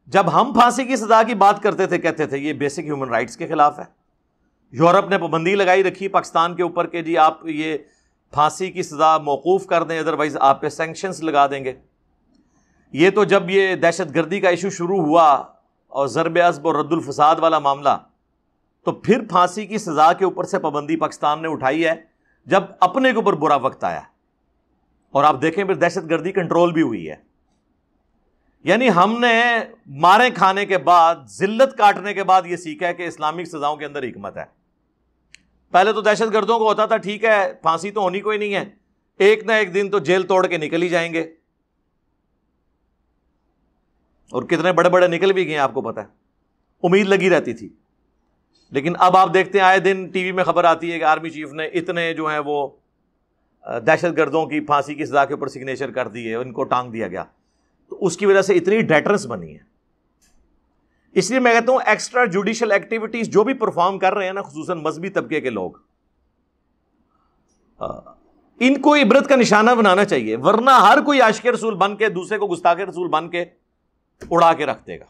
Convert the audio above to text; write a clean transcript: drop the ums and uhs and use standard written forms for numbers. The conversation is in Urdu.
جب ہم پھانسی کی سزا کی بات کرتے تھے کہتے تھے یہ بیسک ہیومن رائٹس کے خلاف ہے. یورپ نے پابندی لگائی رکھی پاکستان کے اوپر کہ جی آپ یہ پھانسی کی سزا موقوف کر دیں ادروائز آپ پہ سینکشنز لگا دیں گے. یہ تو جب یہ دہشت گردی کا ایشو شروع ہوا اور ضرب عصب اور رد الفساد والا معاملہ, تو پھر پھانسی کی سزا کے اوپر سے پابندی پاکستان نے اٹھائی ہے جب اپنے کے اوپر برا وقت آیا. اور آپ دیکھیں پھر دہشت گردی کنٹرول بھی ہوئی ہے. یعنی ہم نے مارے کھانے کے بعد, ذلت کاٹنے کے بعد یہ سیکھا ہے کہ اسلامک سزاؤں کے اندر حکمت ہے. پہلے تو دہشت گردوں کو ہوتا تھا ٹھیک ہے پھانسی تو ہونی کوئی نہیں ہے, ایک نہ ایک دن تو جیل توڑ کے نکل ہی جائیں گے, اور کتنے بڑے بڑے نکل بھی گئے آپ کو پتا ہے, امید لگی رہتی تھی. لیکن اب آپ دیکھتے ہیں آئے دن ٹی وی میں خبر آتی ہے کہ آرمی چیف نے اتنے جو ہیں وہ دہشت گردوں کی پھانسی کی سزا کے اوپر سگنیچر کر دیے, ان کو ٹانگ دیا گیا. تو اس کی وجہ سے اتنی ڈیٹرنس بنی ہے. اس لیے میں کہتا ہوں ایکسٹرا جوڈیشل ایکٹیویٹیز جو بھی پرفارم کر رہے ہیں نا, خصوصاً مذہبی طبقے کے لوگ, ان کو عبرت کا نشانہ بنانا چاہیے, ورنہ ہر کوئی عاشق رسول بن کے دوسرے کو گستاخ رسول بن کے اڑا کے رکھ دے گا.